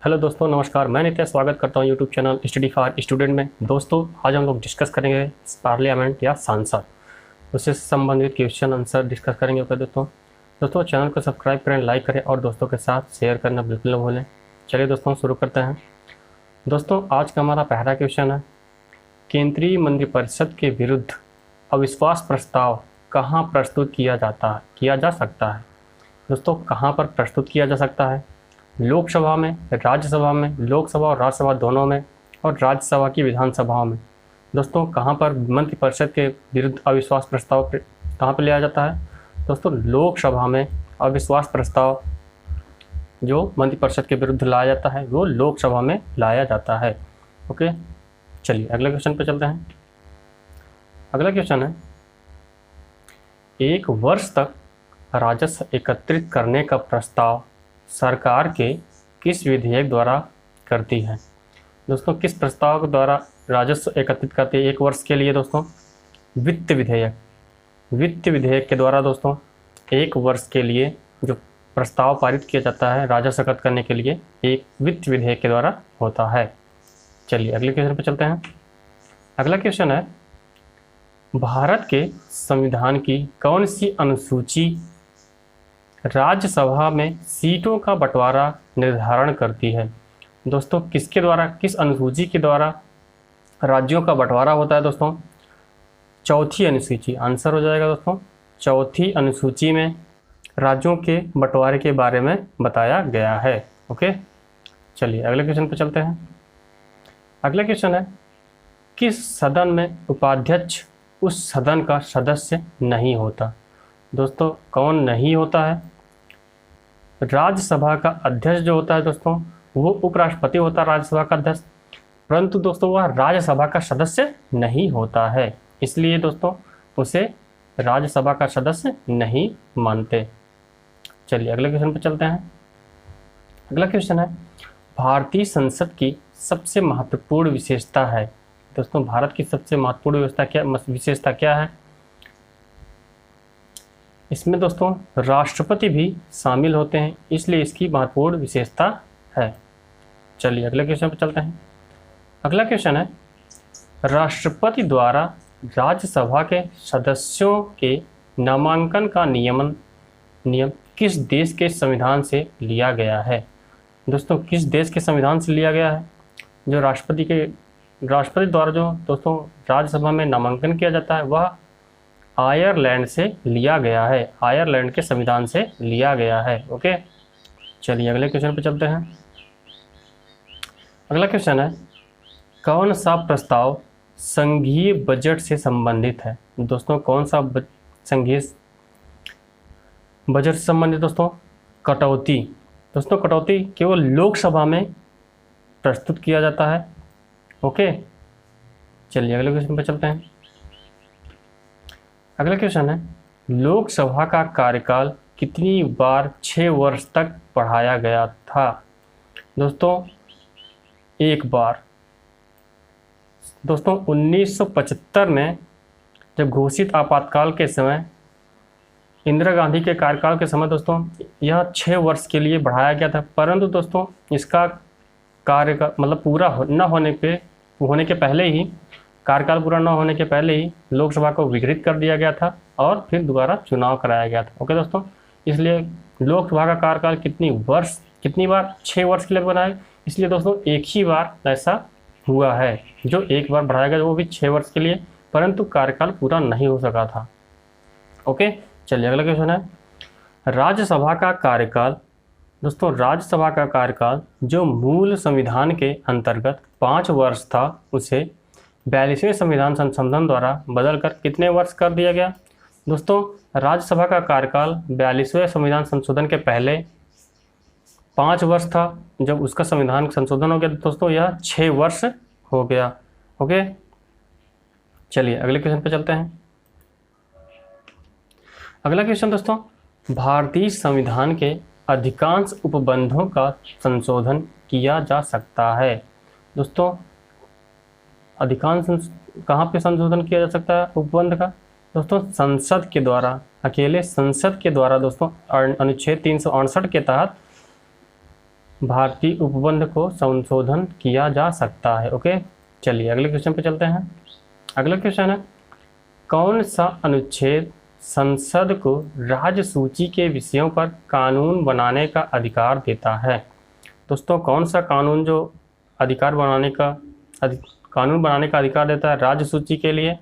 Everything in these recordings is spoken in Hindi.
हेलो दोस्तों, नमस्कार। मैं नित्य स्वागत करता हूं YouTube channel study for student में। दोस्तों, आज हम लोग डिस्कस करेंगे पार्लियामेंट या सांसद, उससे संबंधित क्वेश्चन आंसर डिस्कस करेंगे। ओके दोस्तों चैनल को सब्सक्राइब करें, लाइक करें और दोस्तों के साथ शेयर करना बिल्कुल न भूलें। चलिए दोस्तों शुरू करते हैं। दोस्तों, आज का हमारा पहला क्वेश्चन है, केंद्रीय मंत्रिपरिषद के विरुद्ध अविश्वास प्रस्ताव कहाँ प्रस्तुत किया जा सकता है। दोस्तों, कहाँ पर प्रस्तुत किया जा सकता है? लोकसभा में, राज्यसभा में, लोकसभा और राज्यसभा दोनों में, और राज्यसभा की विधानसभाओं में। दोस्तों, कहाँ पर मंत्रिपरिषद के विरुद्ध अविश्वास प्रस्ताव कहाँ पर लिया जाता है? दोस्तों, लोकसभा में अविश्वास प्रस्ताव जो मंत्रिपरिषद के विरुद्ध लाया जाता है वो लोकसभा में लाया जाता है। ओके, चलिए अगले क्वेश्चन पे चलते हैं। अगला क्वेश्चन है, एक वर्ष तक राजस्व एकत्रित करने का प्रस्ताव सरकार के किस विधेयक द्वारा करती है? दोस्तों, किस प्रस्ताव के द्वारा राजस्व एकत्रित करती है एक वर्ष के लिए? दोस्तों, वित्त विधेयक के द्वारा दोस्तों एक वर्ष के लिए जो प्रस्ताव पारित किया जाता है राजस्व एकत्रित करने के लिए, एक वित्त विधेयक के द्वारा होता है। चलिए अगले क्वेश्चन पर चलते हैं। अगला क्वेश्चन है, भारत के संविधान की कौन सी अनुसूची राज्यसभा में सीटों का बंटवारा निर्धारण करती है? दोस्तों, किसके द्वारा, किस अनुसूची के द्वारा राज्यों का बंटवारा होता है? दोस्तों, चौथी अनुसूची आंसर हो जाएगा। दोस्तों, चौथी अनुसूची में राज्यों के बंटवारे के बारे में बताया गया है। ओके, चलिए अगले क्वेश्चन पर चलते हैं। अगला क्वेश्चन है, किस सदन में उपाध्यक्ष उस सदन का सदस्य नहीं होता? दोस्तों, कौन नहीं होता है? राज्यसभा का अध्यक्ष जो होता है दोस्तों वो उपराष्ट्रपति होता है, राज्यसभा का अध्यक्ष, परंतु दोस्तों वह राज्यसभा का सदस्य नहीं होता है, इसलिए दोस्तों उसे राज्यसभा का सदस्य नहीं मानते। चलिए अगले क्वेश्चन पर चलते हैं। अगला क्वेश्चन है, भारतीय संसद की सबसे महत्वपूर्ण विशेषता है। दोस्तों, भारत की सबसे महत्वपूर्ण विशेषता क्या है? इसमें दोस्तों राष्ट्रपति भी शामिल होते हैं, इसलिए इसकी महत्वपूर्ण विशेषता है। चलिए अगले क्वेश्चन पर चलते हैं। अगला क्वेश्चन है, राष्ट्रपति द्वारा राज्यसभा के सदस्यों के नामांकन का नियम किस देश के संविधान से लिया गया है? दोस्तों, किस देश के संविधान से लिया गया है? जो राष्ट्रपति द्वारा जो दोस्तों राज्यसभा में नामांकन किया जाता है वह आयरलैंड से लिया गया है, आयरलैंड के संविधान से लिया गया है। ओके, चलिए अगले क्वेश्चन पर चलते हैं। अगला क्वेश्चन है, कौन सा प्रस्ताव संघीय बजट से संबंधित है? दोस्तों, कौन सा संघीय बजट से संबंधित? दोस्तों, कटौती। दोस्तों, कटौती केवल लोकसभा में प्रस्तुत किया जाता है। ओके, चलिए अगले क्वेश्चन पर चलते हैं। अगला क्वेश्चन है, लोकसभा का कार्यकाल कितनी बार 6 वर्ष तक बढ़ाया गया था? दोस्तों, एक बार। दोस्तों, 1975 में जब घोषित आपातकाल के समय इंदिरा गांधी के कार्यकाल के समय दोस्तों यह 6 वर्ष के लिए बढ़ाया गया था, परंतु दोस्तों इसका कार्यकाल मतलब पूरा होने के पहले ही, कार्यकाल पूरा न होने के पहले ही लोकसभा को विघटित कर दिया गया था और फिर दोबारा चुनाव कराया गया था। ओके दोस्तों, इसलिए लोकसभा का कार्यकाल कितनी बार 6 वर्ष के लिए बनाया, इसलिए दोस्तों एक ही बार ऐसा हुआ है जो एक बार बढ़ाया गया, वो भी 6 वर्ष के लिए, परंतु कार्यकाल पूरा नहीं हो सका था। ओके, चलिए अगला क्वेश्चन है, राज्यसभा का कार्यकाल। दोस्तों, राज्यसभा का कार्यकाल जो मूल संविधान के अंतर्गत 5 वर्ष था उसे 42वें संविधान संशोधन द्वारा बदलकर कितने वर्ष कर दिया गया? दोस्तों, राज्यसभा का कार्यकाल 42वें संविधान संशोधन के पहले 5 वर्ष था, जब उसका संविधान संशोधन हो गया दोस्तों यह 6 वर्ष हो गया। ओके, चलिए अगले क्वेश्चन पे चलते हैं। अगला क्वेश्चन दोस्तों, भारतीय संविधान के अधिकांश उपबंधों का संशोधन किया जा सकता है। दोस्तों, अधिकांश कहाँ पे संशोधन किया जा सकता है उपबंध का? दोस्तों, संसद के द्वारा, अकेले संसद के द्वारा दोस्तों अनुच्छेद 368 के तहत भारतीय उपबंध को संशोधन किया जा सकता है। ओके, चलिए अगले क्वेश्चन पे चलते हैं। अगला क्वेश्चन है, कौन सा अनुच्छेद संसद को राज्य सूची के विषयों पर कानून बनाने का अधिकार देता है? दोस्तों, कौन सा कानून जो कानून बनाने का अधिकार देता है राज्य सूची के लिए?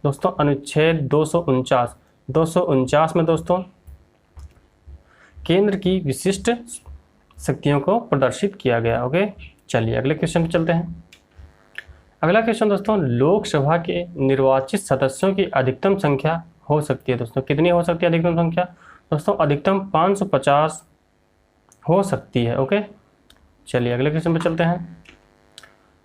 दोस्तों, अनुच्छेद 249 में दोस्तों केंद्र की विशिष्ट शक्तियों को प्रदर्शित किया गया। ओके, चलिए अगले क्वेश्चन पे चलते हैं। अगला क्वेश्चन दोस्तों, लोकसभा के निर्वाचित सदस्यों की अधिकतम संख्या हो सकती है। दोस्तों, कितनी हो सकती है अधिकतम संख्या? दोस्तों, अधिकतम 550 हो सकती है। ओके, चलिए अगले क्वेश्चन पे चलते हैं।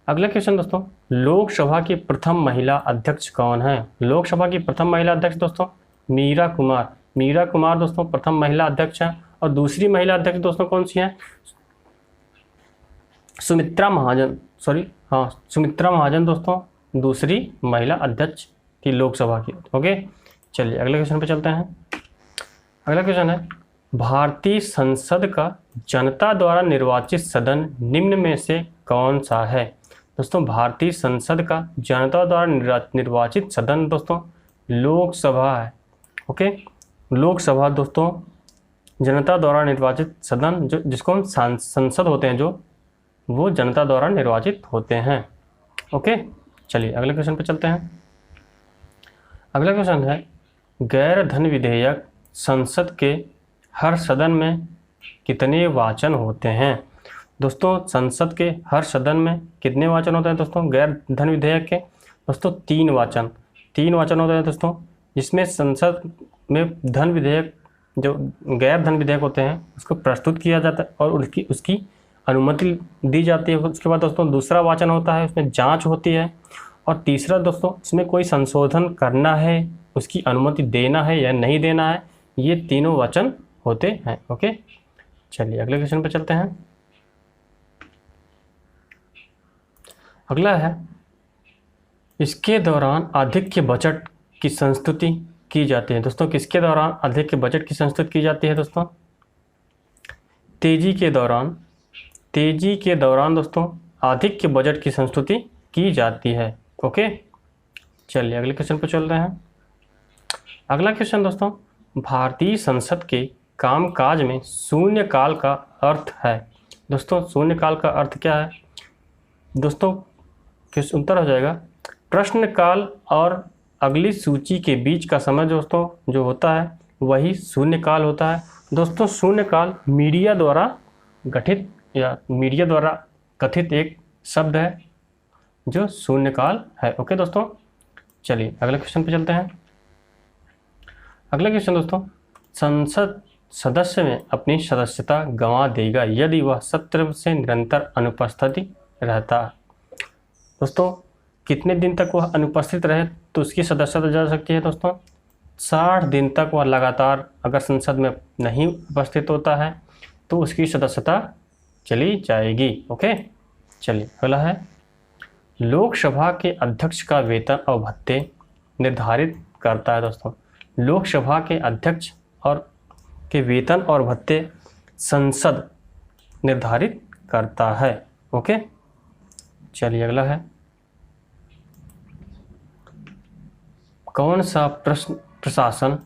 अगला क्वेश्चन दोस्तों, लोकसभा की प्रथम महिला अध्यक्ष कौन है? लोकसभा की प्रथम महिला अध्यक्ष दोस्तों मीरा कुमार दोस्तों प्रथम महिला अध्यक्ष हैं। और दूसरी महिला अध्यक्ष दोस्तों कौन सी हैं? सुमित्रा महाजन दोस्तों दूसरी महिला अध्यक्ष की लोकसभा की। ओके, चलिए अगले क्वेश्चन पे चलते हैं। अगला क्वेश्चन है, भारतीय संसद का जनता द्वारा निर्वाचित सदन निम्न में से कौन सा है? दोस्तों, भारतीय संसद का जनता द्वारा निर्वाचित सदन दोस्तों लोकसभा है। ओके, लोकसभा दोस्तों जनता द्वारा निर्वाचित सदन जो जिसको हम संसद होते हैं जो वो जनता द्वारा निर्वाचित होते हैं। ओके, चलिए अगले क्वेश्चन पे चलते हैं। अगला क्वेश्चन है, गैर धन विधेयक संसद के हर सदन में कितने वाचन होते हैं? दोस्तों, संसद के हर सदन में कितने वाचन होते हैं दोस्तों गैर धन विधेयक के? दोस्तों, 3 वाचन होते हैं दोस्तों, जिसमें संसद में धन विधेयक जो गैर धन विधेयक होते हैं उसको प्रस्तुत किया जाता है और उसकी अनुमति दी जाती है। उसके बाद दोस्तों दूसरा वाचन होता है, उसमें जांच होती है। और तीसरा दोस्तों इसमें कोई संशोधन करना है, उसकी अनुमति देना है या नहीं देना है, ये तीनों वाचन होते हैं। ओके, चलिए अगले क्वेश्चन पर चलते हैं। अगला है, इसके दौरान आधिक्य बजट की संस्तुति की जाती है। दोस्तों, किसके दौरान आधिक्य बजट की संस्तुति की जाती है? दोस्तों, तेजी के दौरान दोस्तों आधिक्य बजट की संस्तुति की जाती है। ओके, चलिए अगले क्वेश्चन पर चल रहे हैं। अगला क्वेश्चन दोस्तों, भारतीय संसद के कामकाज में शून्यकाल का अर्थ है। दोस्तों, शून्यकाल का अर्थ क्या है? दोस्तों, किस उत्तर हो जाएगा प्रश्नकाल और अगली सूची के बीच का समय दोस्तों जो होता है वही शून्यकाल होता है। दोस्तों, शून्यकाल मीडिया द्वारा कथित एक शब्द है जो शून्यकाल है। ओके दोस्तों, चलिए अगले क्वेश्चन पे चलते हैं। अगला क्वेश्चन दोस्तों, संसद सदस्य में अपनी सदस्यता गंवा देगा यदि वह सत्र से निरंतर अनुपस्थित रहता है। दोस्तों, कितने दिन तक वह अनुपस्थित रहे तो उसकी सदस्यता जा सकती है? दोस्तों, 60 दिन तक वह लगातार अगर संसद में नहीं उपस्थित होता है तो उसकी सदस्यता चली जाएगी। ओके, चलिए अगला है, लोकसभा के अध्यक्ष का वेतन और भत्ते निर्धारित करता है। दोस्तों, लोकसभा के अध्यक्ष और के वेतन और भत्ते संसद निर्धारित करता है। ओके, चलिए अगला है, कौन सा प्रश्न प्रशासन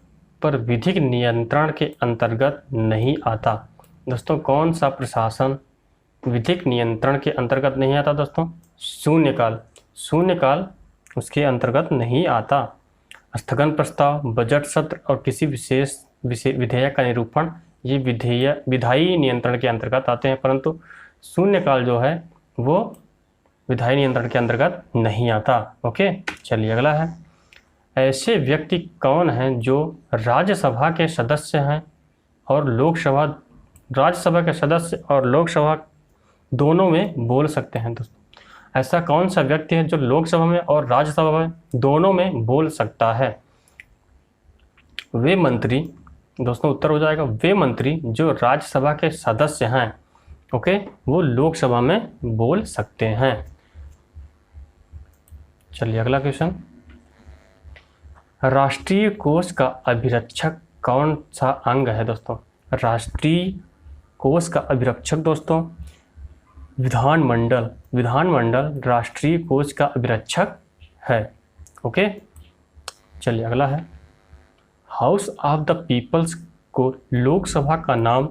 पर विधिक नियंत्रण के अंतर्गत नहीं आता? दोस्तों, कौन सा प्रशासन विधिक नियंत्रण के अंतर्गत नहीं आता? दोस्तों, शून्यकाल उसके अंतर्गत नहीं आता। स्थगन प्रस्ताव, बजट सत्र और किसी विशेष विधेयक का निरूपण ये विधायी नियंत्रण के अंतर्गत आते हैं, परंतु शून्यकाल जो है वो विधायी नियंत्रण के अंतर्गत नहीं आता। ओके, चलिए अगला है, ऐसे व्यक्ति कौन हैं जो राज्यसभा के सदस्य हैं और राज्यसभा के सदस्य और लोकसभा दोनों में बोल सकते हैं? दोस्तों, ऐसा कौन सा व्यक्ति है जो लोकसभा में और राज्यसभा में दोनों में बोल सकता है? वे मंत्री, दोस्तों उत्तर हो जाएगा वे मंत्री जो राज्यसभा के सदस्य हैं। ओके, वो लोकसभा में बोल सकते हैं। चलिए अगला क्वेश्चन, राष्ट्रीय कोष का अभिरक्षक कौन सा अंग है? दोस्तों, राष्ट्रीय कोष का अभिरक्षक दोस्तों विधानमंडल, विधानमंडल राष्ट्रीय कोष का अभिरक्षक है। ओके, चलिए अगला है, हाउस ऑफ द पीपल्स को लोकसभा का नाम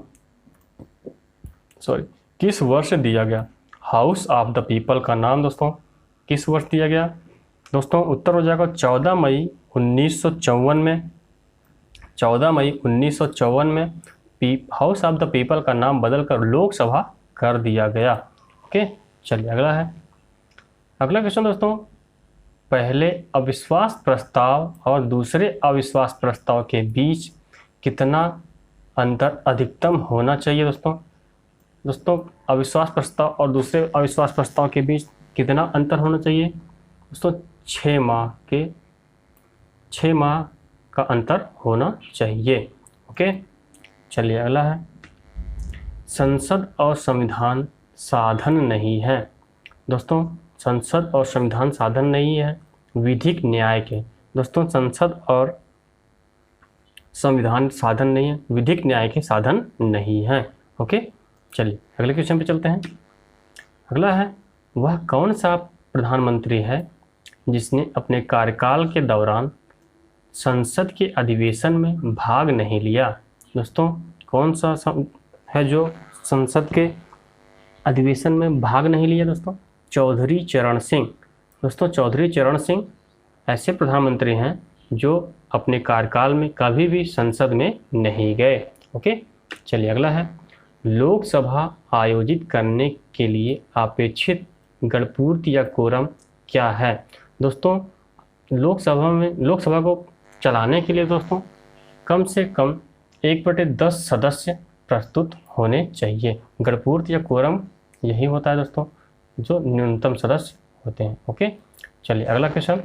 किस वर्ष दिया गया? हाउस ऑफ द पीपल का नाम दोस्तों किस वर्ष दिया गया? दोस्तों उत्तर हो जाएगा 14 मई 1954 में। 14 मई 1954 में हाउस ऑफ द पीपल का नाम बदलकर लोकसभा कर दिया गया। ओके, चलिए अगला है, अगला क्वेश्चन दोस्तों, पहले अविश्वास प्रस्ताव और दूसरे अविश्वास प्रस्ताव के बीच कितना अंतर अधिकतम होना चाहिए? दोस्तों अविश्वास प्रस्ताव और दूसरे अविश्वास प्रस्ताव के बीच कितना अंतर होना चाहिए? दोस्तों 6 माह का अंतर होना चाहिए। ओके, चलिए अगला है, संसद और संविधान साधन नहीं है। दोस्तों संसद और संविधान साधन नहीं है विधिक न्याय के। दोस्तों संसद और संविधान साधन नहीं है, विधिक न्याय के साधन नहीं है। ओके, चलिए अगले क्वेश्चन पे चलते हैं। अगला है, वह कौन सा प्रधानमंत्री है जिसने अपने कार्यकाल के दौरान संसद के अधिवेशन में भाग नहीं लिया? दोस्तों कौन सा है जो संसद के अधिवेशन में भाग नहीं लिया? दोस्तों चौधरी चरण सिंह। दोस्तों चौधरी चरण सिंह ऐसे प्रधानमंत्री हैं जो अपने कार्यकाल में कभी भी संसद में नहीं गए। ओके, चलिए अगला है, लोकसभा आयोजित करने के लिए अपेक्षित गणपूर्ति या कोरम क्या है? दोस्तों लोकसभा को चलाने के लिए दोस्तों कम से कम 1/10 सदस्य प्रस्तुत होने चाहिए। गणपूर्ति या कोरम यही होता है दोस्तों जो न्यूनतम सदस्य होते हैं। ओके, चलिए अगला क्वेश्चन,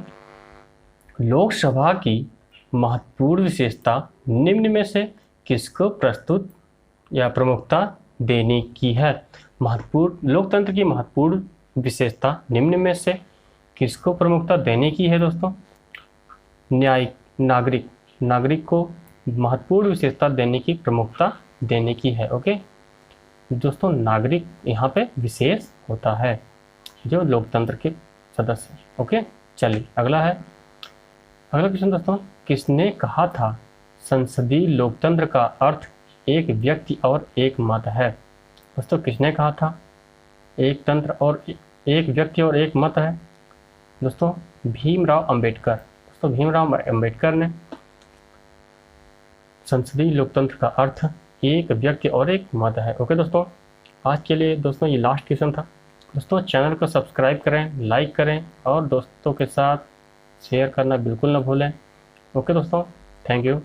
लोकसभा की महत्वपूर्ण विशेषता निम्न में से किसको प्रस्तुत या प्रमुखता देने की है? लोकतंत्र की महत्वपूर्ण विशेषता निम्न में से किसको प्रमुखता देने की है? दोस्तों नागरिक को महत्वपूर्ण विशेषता देने की, प्रमुखता देने की है। ओके दोस्तों, नागरिक यहाँ पे विशेष होता है जो लोकतंत्र के सदस्य। ओके, चलिए अगला है, अगला क्वेश्चन दोस्तों, किसने कहा था संसदीय लोकतंत्र का अर्थ एक व्यक्ति और एक मत है? दोस्तों किसने कहा था एक तंत्र और एक व्यक्ति और एक मत है? दोस्तों भीमराव अंबेडकर। दोस्तों भीमराव अंबेडकर ने संसदीय लोकतंत्र का अर्थ एक व्यक्ति और एक मत है। ओके दोस्तों, आज के लिए दोस्तों ये लास्ट क्वेश्चन था। दोस्तों चैनल को सब्सक्राइब करें, लाइक करें और दोस्तों के साथ शेयर करना बिल्कुल ना भूलें। ओके दोस्तों, थैंक यू।